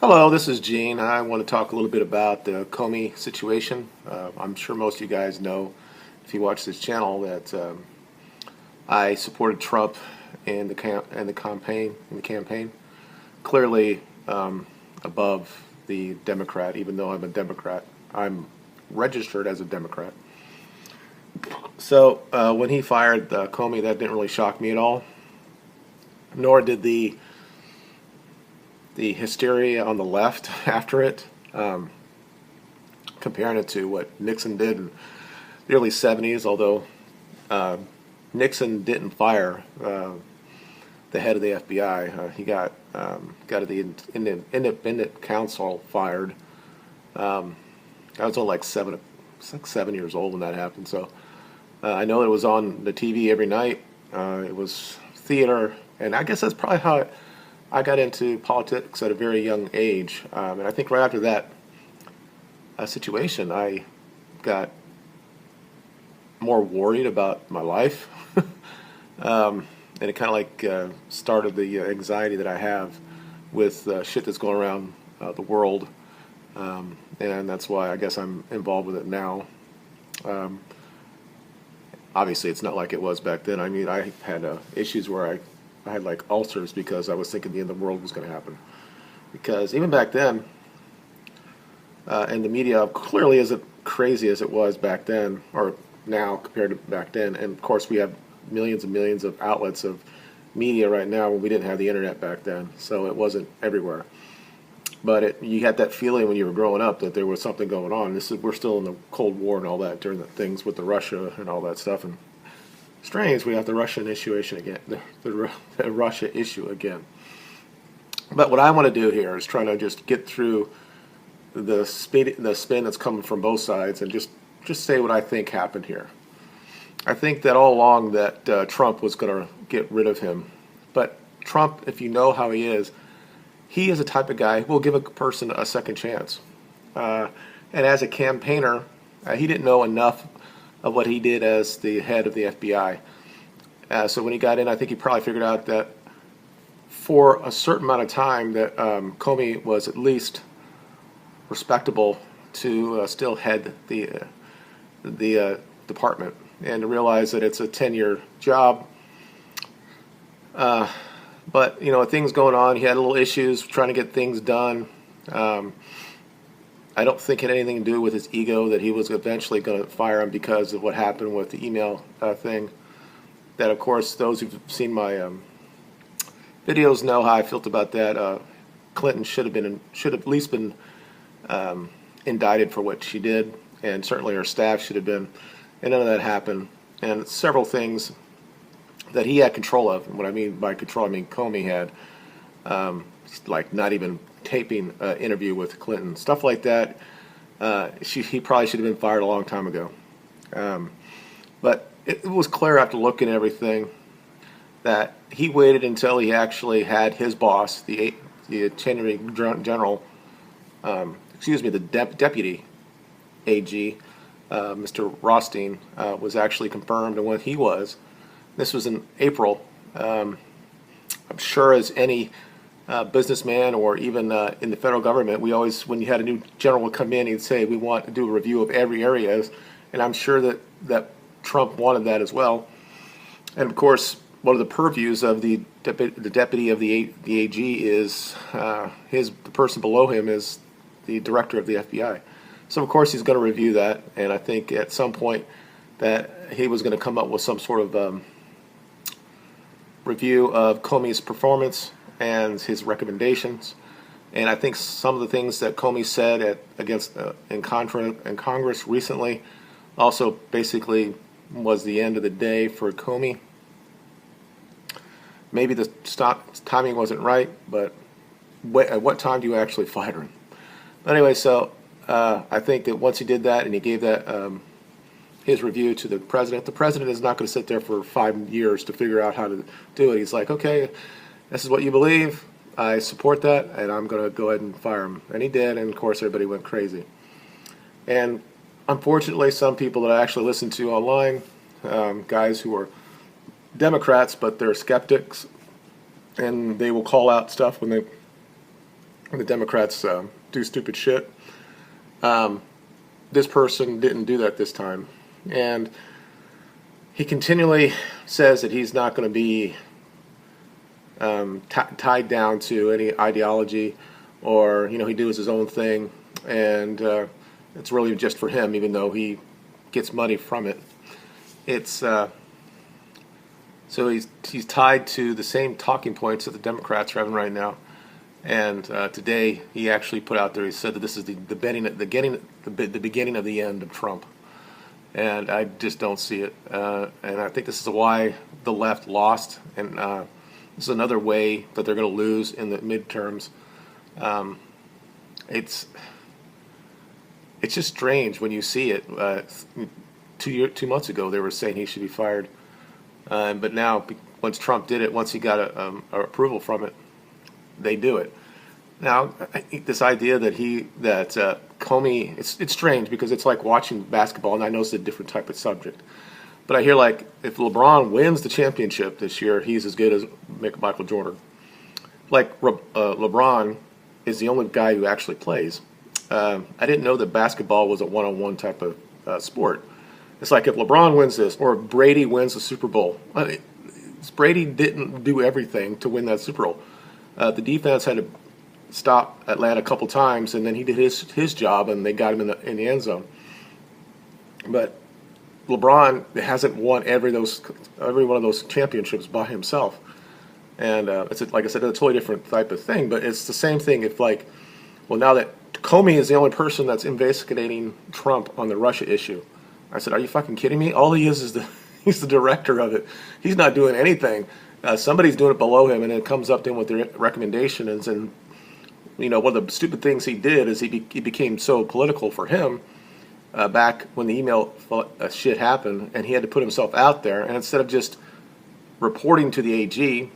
Hello, this is Gene. I want to talk a little bit about the Comey situation. I'm sure most of you guys know, if you watch this channel, that I supported Trump in the campaign. Clearly above the Democrat, even though I'm a Democrat. I'm registered as a Democrat. So when he fired Comey, that didn't really shock me at all. Nor did the hysteria on the left after it, comparing it to what Nixon did in the early 70s, although Nixon didn't fire the head of the FBI. He got the independent counsel fired. I was only like 7 years old when that happened, so I know it was on the TV every night. It was theater, and I guess that's probably how I got into politics at a very young age, and I think right after that situation, I got more worried about my life, and it kind of like started the anxiety that I have with shit that's going around the world, and that's why I guess I'm involved with it now. Obviously, it's not like it was back then. I mean, I had issues where I had like ulcers because I was thinking the end of the world was going to happen. Because even back then, and the media clearly isn't crazy as it was back then, or now compared to back then. And of course, we have millions and millions of outlets of media right now when we didn't have the internet back then, so it wasn't everywhere. But you had that feeling when you were growing up that there was something going on. We're still in the Cold War and all that during the things with the Russia and all that stuff. And strange, we have the Russian issue again, the Russia issue again. But what I want to do here is try to just get through the spin that's coming from both sides and just say what I think happened here. I think that all along that Trump was going to get rid of him. But Trump, if you know how he is the type of guy who will give a person a second chance. And as a campaigner, he didn't know enough of what he did as the head of the FBI. So when he got in, I think he probably figured out that for a certain amount of time that Comey was at least respectable to still head the department, and to realize that it's a 10-year job. But things going on. He had little issues trying to get things done. I don't think it had anything to do with his ego that he was eventually going to fire him because of what happened with the email thing. That, of course, those who've seen my videos know how I felt about that. Clinton should have at least been indicted for what she did, and certainly her staff should have been. And none of that happened. And several things that he had control of. And what I mean by control, I mean Comey had, like not even taping an interview with Clinton, stuff like that. He probably should have been fired a long time ago. But it was clear after looking at everything that he waited until he actually had his boss, the Attorney General, the Deputy AG, Mr. Rothstein, was actually confirmed, and when he was. This was in April. I'm sure as any businessman or even in the federal government, we always, when you had a new general come in, he'd say, we want to do a review of every area. And I'm sure that Trump wanted that as well. And of course, one of the purviews of the deputy of the AG is the person below him is the director of the FBI. So of course he's going to review that. And I think at some point that he was going to come up with some sort of review of Comey's performance and his recommendations. And I think some of the things that Comey said in Congress recently also basically was the end of the day for Comey. Maybe the timing wasn't right, but at what time do you actually fire him? But anyway, so I think that once he did that and he gave that his review to the president is not going to sit there for 5 years to figure out how to do it. He's like, okay, this is what you believe. I support that, and I'm going to go ahead and fire him. And he did, and of course everybody went crazy. And unfortunately, some people that I actually listen to online, guys who are Democrats, but they're skeptics, and they will call out stuff when they the Democrats do stupid shit. This person didn't do that this time. And he continually says that he's not going to be tied down to any ideology, or he does his own thing, and it's really just for him, even though he gets money from it. It's so he's tied to the same talking points that the Democrats are having right now. And today he actually put out there, he said that this is the beginning of the end of Trump. And I just don't see it. And I think this is why the left lost. And this is another way that they're going to lose in the midterms. It's just strange when you see it. 2 months ago they were saying he should be fired. But now, once Trump did it, once he got a approval from it, they do it. Now, I think this idea that Comey, it's strange because it's like watching basketball, and I know it's a different type of subject. But I hear if LeBron wins the championship this year, he's as good as Michael Jordan. LeBron is the only guy who actually plays. I didn't know that basketball was a one-on-one type of sport. It's like if LeBron wins this, or if Brady wins the Super Bowl. Brady didn't do everything to win that Super Bowl. The defense had to stop Atlanta a couple times, and then he did his job, and they got him in the end zone. But LeBron hasn't won every one of those championships by himself, and it's like I said, it's a totally different type of thing. But it's the same thing. If now that Comey is the only person that's investigating Trump on the Russia issue, I said, are you fucking kidding me? All he is he's the director of it. He's not doing anything. Somebody's doing it below him, and it comes up to him with their recommendations. And one of the stupid things he did is he became so political for him back when the email shit happened, and he had to put himself out there. And instead of just reporting to the AG,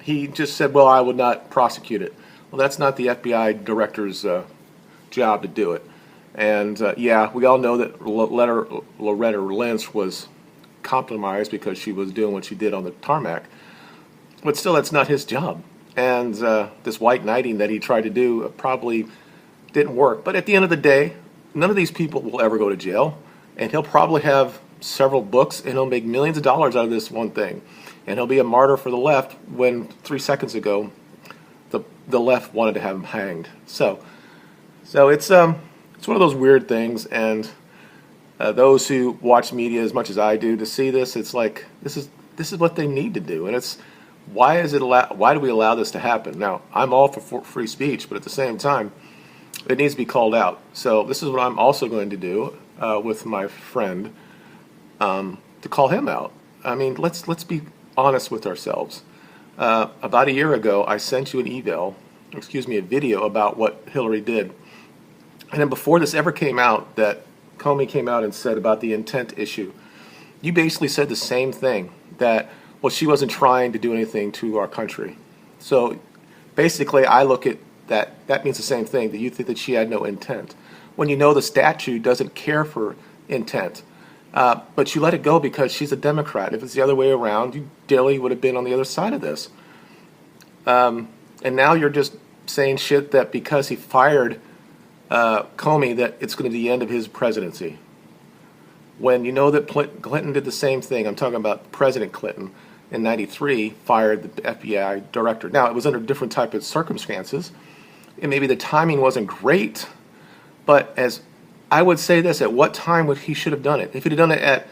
he just said, "Well, I would not prosecute it." Well, that's not the FBI director's job to do it. And yeah, we all know that Loretta Lynch was compromised because she was doing what she did on the tarmac. But still, that's not his job. And this white knighting that he tried to do probably didn't work. But at the end of the day, none of these people will ever go to jail. And he'll probably have several books, and he'll make millions of dollars out of this one thing. And he'll be a martyr for the left when 3 seconds ago the left wanted to have him hanged. So it's one of those weird things. And those who watch media as much as I do to see this, it's like this is what they need to do. And it's why do we allow this to happen? Now, I'm all for free speech, but at the same time, it needs to be called out. So this is what I'm also going to do with my friend to call him out. I mean, let's be honest with ourselves. About a year ago, I sent you a video about what Hillary did. And then before this ever came out, that Comey came out and said about the intent issue, you basically said the same thing, that, well, she wasn't trying to do anything to our country. So basically, I look at that means the same thing, that you think that she had no intent. When you know the statute doesn't care for intent. But you let it go because she's a Democrat. If it's the other way around, you daily would have been on the other side of this. And now you're just saying shit that because he fired Comey, that it's going to be the end of his presidency. When you know that Clinton did the same thing. I'm talking about President Clinton in '93 fired the FBI director. Now, it was under different type of circumstances, and maybe the timing wasn't great, but as I would say this, at what time would he should have done it? If he'd have done it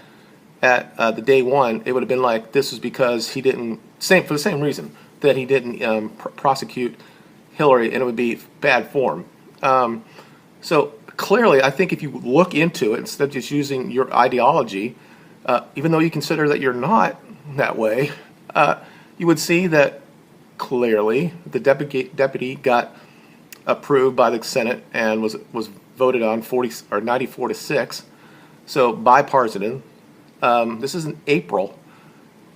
at the day one, it would have been like this was because he didn't, for the same reason, that he didn't prosecute Hillary, and it would be bad form. So clearly, I think if you look into it, instead of just using your ideology, even though you consider that you're not that way, you would see that clearly the deputy got approved by the Senate and was voted on 94-6, so bipartisan. This is in April.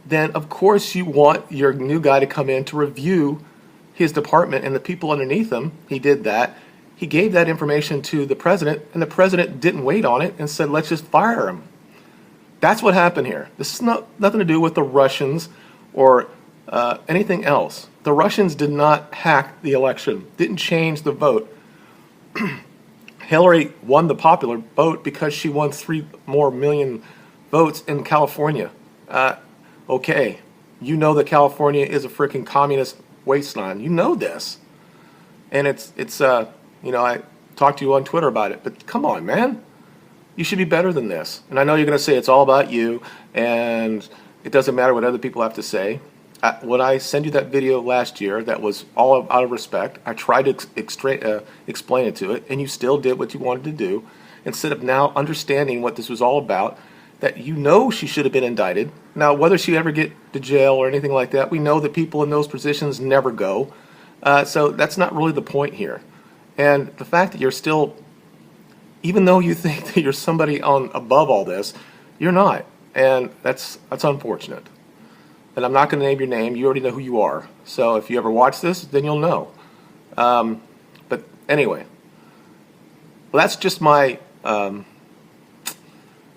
Then of course you want your new guy to come in to review his department and the people underneath him. He did that. He gave that information to the president, and the president didn't wait on it and said, let's just fire him. That's what happened here. This is nothing to do with the Russians or anything else. The Russians did not hack the election, didn't change the vote. Hillary won the popular vote because she won 3 more million votes in California. Okay, you know that California is a freaking communist wasteland. You know this. And it's I talked to you on Twitter about it, but come on, man. You should be better than this. And I know you're going to say it's all about you and it doesn't matter what other people have to say. When I sent you that video last year, that was all out of respect. I tried to explain it to it, and you still did what you wanted to do. Instead of now understanding what this was all about, that you know she should have been indicted. Now, whether she ever get to jail or anything like that, we know that people in those positions never go. So that's not really the point here. And the fact that you're still, even though you think that you're somebody on above all this, you're not. And that's unfortunate. And I'm not going to name your name. You already know who you are. So if you ever watch this, then you'll know. But anyway, well, that's just my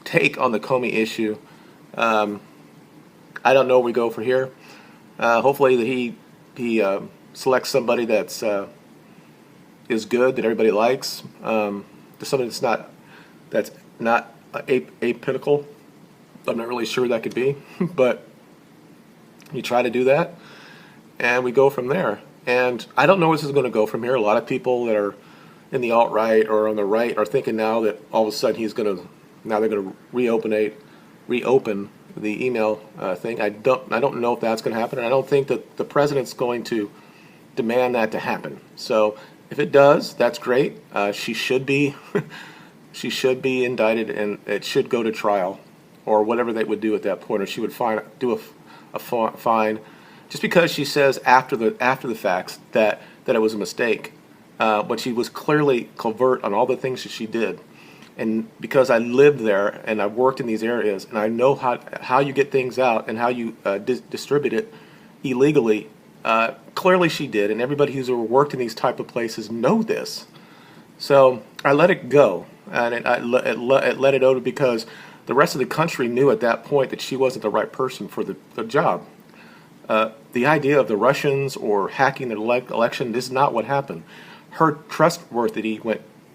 take on the Comey issue. I don't know where we go from here. Hopefully he selects somebody that's is good, that everybody likes. There's something that's not apolitical. I'm not really sure that could be, but you try to do that, and we go from there. And I don't know where this is going to go from here. A lot of people that are in the alt-right or on the right are thinking now that all of a sudden they're going to reopen the email thing. I don't know if that's going to happen, and I don't think that the president's going to demand that to happen. So if it does, that's great. She should be she should be indicted, and it should go to trial, or whatever they would do at that point, or she would do a fine, just because she says after the facts that it was a mistake, but she was clearly covert on all the things that she did. And because I lived there and I worked in these areas and I know how you get things out and how you distribute it illegally, clearly she did, and everybody who's ever worked in these type of places know this. So I let it go, and I let it go because the rest of the country knew at that point that she wasn't the right person for the job. The idea of the Russians or hacking the election, this is not what happened. Her trustworthiness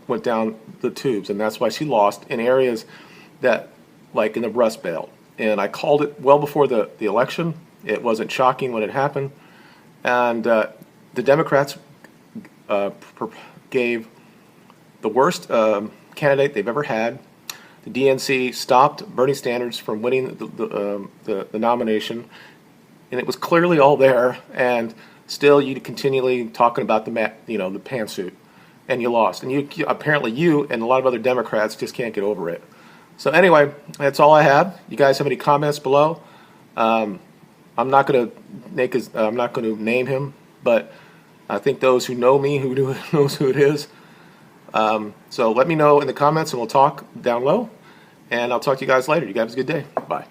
went down the tubes, and that's why she lost in areas that, like in the Rust Belt. And I called it well before the election. It wasn't shocking when it happened. And the Democrats gave the worst candidate they've ever had. The DNC stopped Bernie Sanders from winning the nomination, and it was clearly all there. And still, you continually talking about the pantsuit, and you lost. And apparently you and a lot of other Democrats just can't get over it. So anyway, that's all I have. You guys have any comments below? I'm not going to name him, but I think those who know me knows who it is. So let me know in the comments, and we'll talk down low. And I'll talk to you guys later. You guys have a good day. Bye.